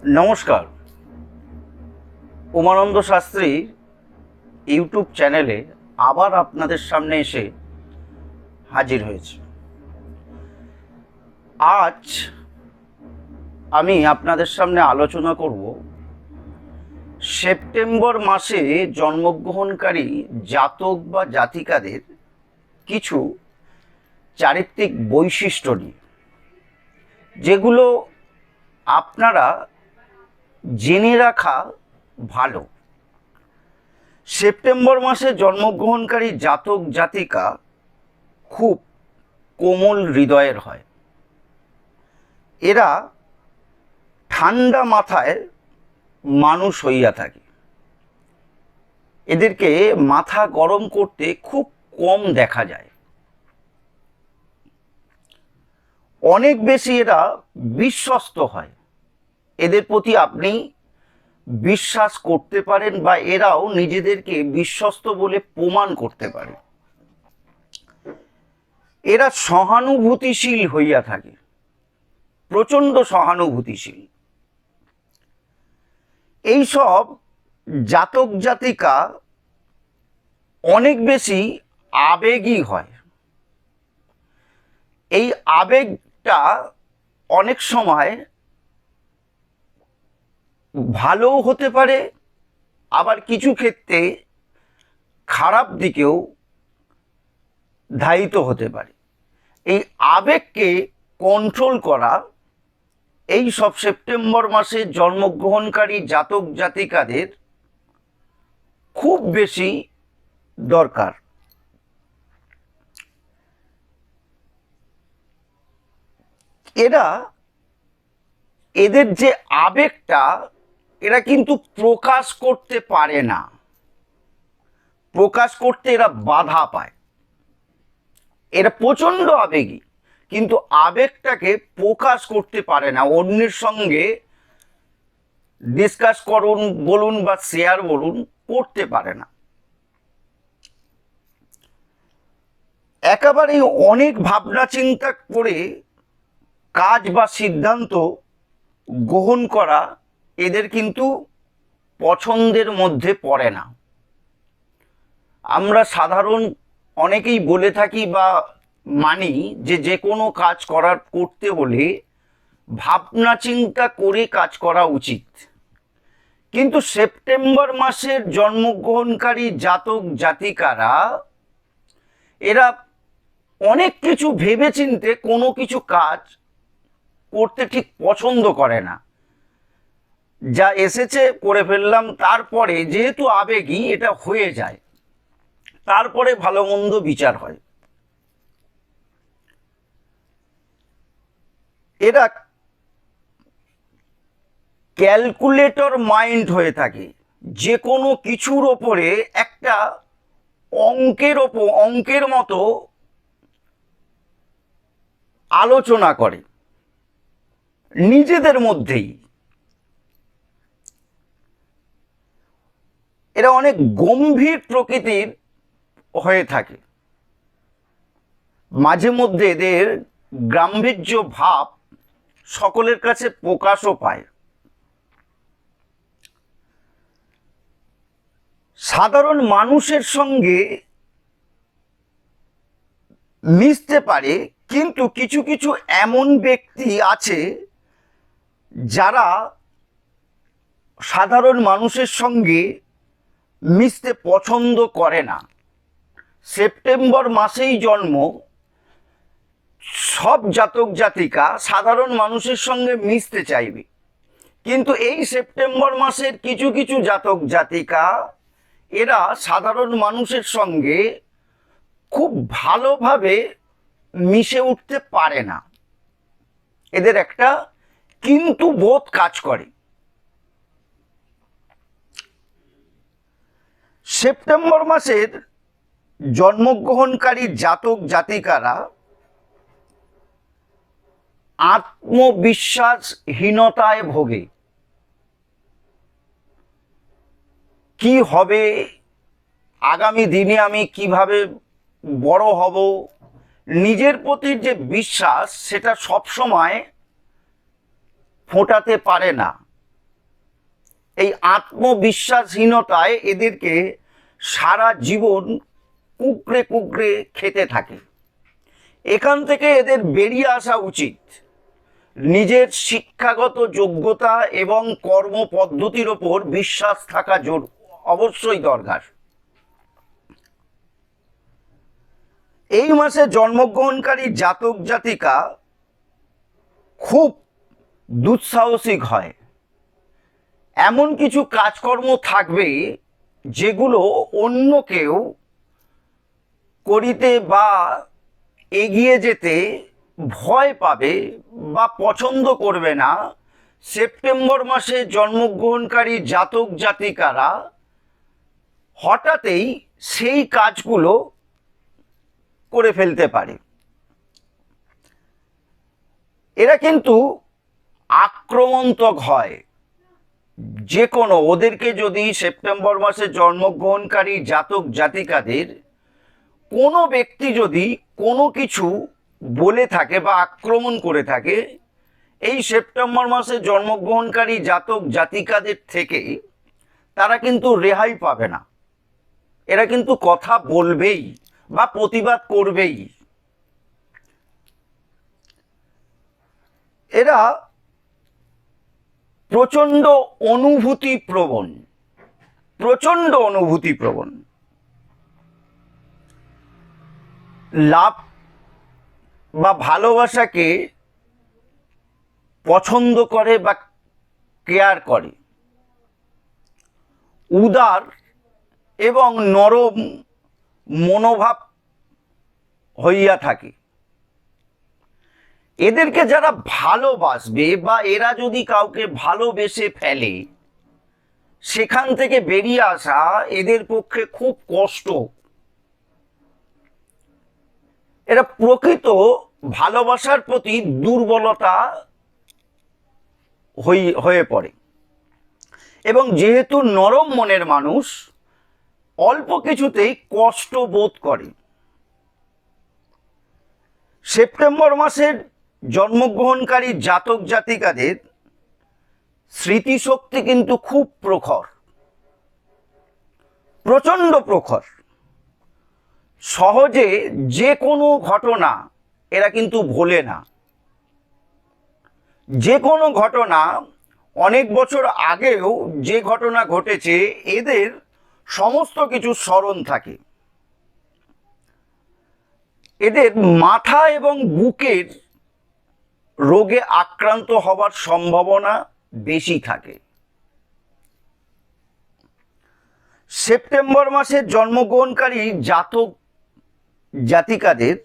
নমস্কার। উমানন্দ শাস্ত্রী ইউটিউব চ্যানেলে আবার আপনাদের সামনে এসে হাজির হয়েছে। আজ আমি আপনাদের সামনে আলোচনা করব সেপ্টেম্বর মাসে জন্মগ্রহণকারী জাতক বা জাতিকাদের কিছু চারিত্রিক বৈশিষ্ট্য নিয়ে, যেগুলো আপনারা জেনে রাখা ভালো। সেপ্টেম্বর মাসে জন্মগ্রহণকারী জাতক জাতিকা খুব কোমল হৃদয়ের হয়। এরা ঠান্ডা মাথায় মানুষ হইয়া থাকে। এদেরকে মাথা গরম করতে খুব কম দেখা যায়। অনেক বেশি এরা বিশ্বস্ত হয়। এদের প্রতি আপনি বিশ্বাস করতে পারেন বা এরাও নিজেদেরকে বিশ্বস্ত বলে প্রমাণ করতে পারে। এরা সহানুভূতিশীল হইয়া থাকে, প্রচণ্ড সহানুভূতিশীল। এইসব জাতক জাতিকা অনেক বেশি আবেগী হয়। এই আবেগটা অনেক সময় ভালোও হতে পারে, আবার কিছু ক্ষেত্রে খারাপ দিকেও ধাবিত হতে পারে। এই আবেগকে কন্ট্রোল করা এই সব সেপ্টেম্বর মাসে জন্মগ্রহণকারী জাতক জাতিকাদের খুব বেশি দরকার। এদের যে আবেগটা, এরা কিন্তু প্রকাশ করতে পারে না। প্রকাশ করতে এরা বাধা পায়। এরা প্রচণ্ড আবেগী, কিন্তু আবেগটাকে প্রকাশ করতে পারে না। অন্যের সঙ্গে ডিসকাস বলুন বা শেয়ার বলুন, করতে পারে না। একেবারেই অনেক ভাবনা চিন্তা করে কাজ বা সিদ্ধান্ত গ্রহণ করা এদের কিন্তু পছন্দের মধ্যে পড়ে না। আমরা সাধারণ অনেকেই বলে থাকি বা মানি যে কোনো কাজ করতে হলে ভাবনা চিন্তা করে কাজ করা উচিত। কিন্তু সেপ্টেম্বর মাসের জন্মগ্রহণকারী জাতক জাতিকারা এরা অনেক কিছু ভেবেচিন্তে কোনো কিছু কাজ করতে ঠিক পছন্দ করে না। যা এসেছে করে ফেললাম, তারপরে যেহেতু আবেগী এটা হয়ে যায়, তারপরে ভালো মন্দ বিচার হয়। এরা ক্যালকুলেটর মাইন্ড হয়ে থাকে। যে কোনো কিছুর ওপরে একটা অঙ্কের মতো আলোচনা করে নিজেদের মধ্যেই। এরা অনেক গম্ভীর প্রকৃতির হয়ে থাকে। মাঝে মধ্যে এদের গাম্ভীর্য ভাব সকলের কাছে প্রকাশও পায়। সাধারণ মানুষের সঙ্গে মিশতে পারে, কিন্তু কিছু কিছু এমন ব্যক্তি আছে যারা সাধারণ মানুষের সঙ্গে মিশতে পছন্দ করে না। সেপ্টেম্বর মাসেই জন্ম সব জাতক জাতিকা সাধারণ মানুষের সঙ্গে মিশতে চাইবে, কিন্তু এই সেপ্টেম্বর মাসের কিছু কিছু জাতক জাতিকা এরা সাধারণ মানুষের সঙ্গে খুব ভালোভাবে মিশে উঠতে পারে না। এদের একটা কিন্তু বোধ কাজ করে। সেপ্টেম্বর মাসের জন্মগ্রহণকারী জাতক জাতিকারা আত্মবিশ্বাসহীনতায় ভোগে। কি হবে, আগামী দিনে আমি কিভাবে বড় হব, নিজের প্রতি যে বিশ্বাস সেটা সব সময় ফোটাতে পারে না। এই আত্মবিশ্বাসহীনতায় এদেরকে সারা জীবন কুকড়ে কুকড়ে খেতে থাকে। এখান থেকে এদের বেরিয়ে আসা উচিত। নিজের শিক্ষাগত যোগ্যতা এবং কর্মপদ্ধতির ওপর বিশ্বাস থাকা অবশ্যই দরকার। এই মাসে জন্মগ্রহণকারী জাতক জাতিকা খুব দুঃসাহসিক হয়। এমন কিছু কাজকর্ম থাকবে যেগুলো অন্য কেউ করিতে বা এগিয়ে যেতে ভয় পাবে বা পছন্দ করবে না। সেপ্টেম্বর মাসে জন্মগ্রহণকারী জাতক জাতিকারা হঠাৎই সেই কাজগুলো করে ফেলতে পারে। এরা কিন্তু আক্রমণাত্মক হয়। যে কোনো ওদেরকে যদি সেপ্টেম্বর মাসে জন্মগ্রহণকারী জাতক জাতিকাদের কোনো ব্যক্তি যদি কোনো কিছু বলে থাকে বা আক্রমণ করে থাকে, এই সেপ্টেম্বর মাসে জন্মগ্রহণকারী জাতক জাতিকাদের থেকে তারা কিন্তু রেহাই পাবে না। এরা কিন্তু কথা বলবেই বা প্রতিবাদ করবেই। এরা প্রচণ্ড অনুভূতিপ্রবণ। লাভ বা ভালোবাসাকে পছন্দ করে বা কেয়ার করে। উদার এবং নরম মনোভাব হইয়া থাকে। এদেরকে যারা ভালোবাসবে বা এরা যদি কাউকে ভালোবেসে ফেলে, সেখান থেকে বেরিয়ে আসা এদের পক্ষে খুব কষ্ট। এরা প্রকৃত ভালোবাসার প্রতি দুর্বলতা হয়ে পড়ে এবং যেহেতু নরম মনের মানুষ, অল্প কিছুতেই কষ্ট বোধ করে। সেপ্টেম্বর মাসের জন্মগ্রহণকারী জাতক জাতিকাদের স্মৃতিশক্তি কিন্তু খুব প্রখর, প্রচণ্ড প্রখর। সহজে যে কোনো ঘটনা এরা কিন্তু ভোলে না। যে কোনো ঘটনা অনেক বছর আগেও যে ঘটনা ঘটেছে, এদের সমস্ত কিছু স্মরণ থাকে। এদের মাথা এবং বুকের রোগে আক্রান্ত হওয়ার সম্ভাবনা বেশি থাকে। সেপ্টেম্বর মাসে জন্মগ্রহণকারী জাতক জাতিকাদের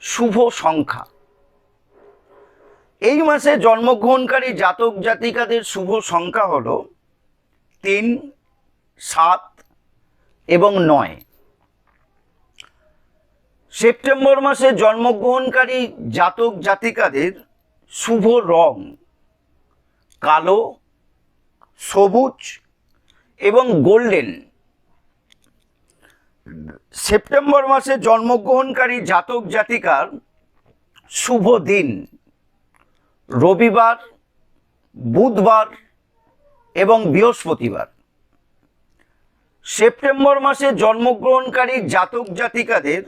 শুভ সংখ্যা। এই মাসে জন্মগ্রহণকারী জাতক জাতিকাদের শুভ সংখ্যা হল 3, 7 এবং 9। সেপ্টেম্বর মাসে জন্মগ্রহণকারী জাতক জাতিকাদের শুভ রং কালো, সবুজ এবং গোল্ডেন। সেপ্টেম্বর মাসে জন্মগ্রহণকারী জাতক জাতিকার শুভ দিন রবিবার, বুধবার এবং বৃহস্পতিবার। সেপ্টেম্বর মাসে জন্মগ্রহণকারী জাতক জাতিকাদের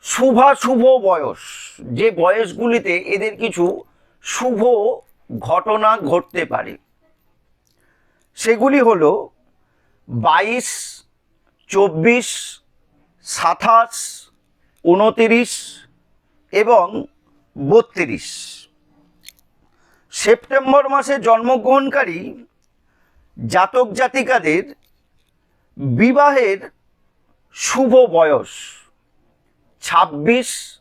শুভ বয়স, যে বয়সগুলিতে এদের কিছু শুভ ঘটনা ঘটতে পারে, সেগুলি হল 22, 24, 27, 29 এবং 32। সেপ্টেম্বর মাসে জন্মগ্রহণকারী জাতক জাতিকাদের বিবাহের শুভ বয়স 26,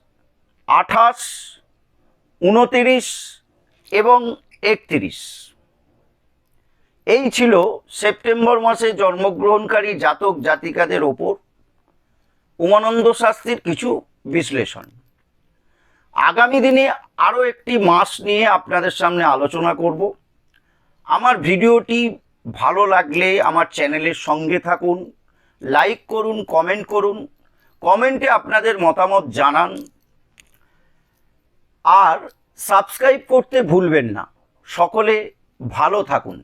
28, 29 এবং 31। এই ছিল সেপ্টেম্বর মাসে জন্মগ্রহণকারী জাতক জাতিকাদের ওপর উমানন্দ শাস্ত্রীর কিছু বিশ্লেষণ। আগামী দিনে আরও একটি মাস নিয়ে আপনাদের সামনে আলোচনা করব। আমার ভিডিওটি ভালো লাগলে আমার চ্যানেলের সঙ্গে থাকুন, লাইক করুন, কমেন্ট করুন, কমেন্টে আপনাদের মতামত জানান, আর সাবস্ক্রাইব করতে ভুলবেন না। সকলে ভালো থাকুন।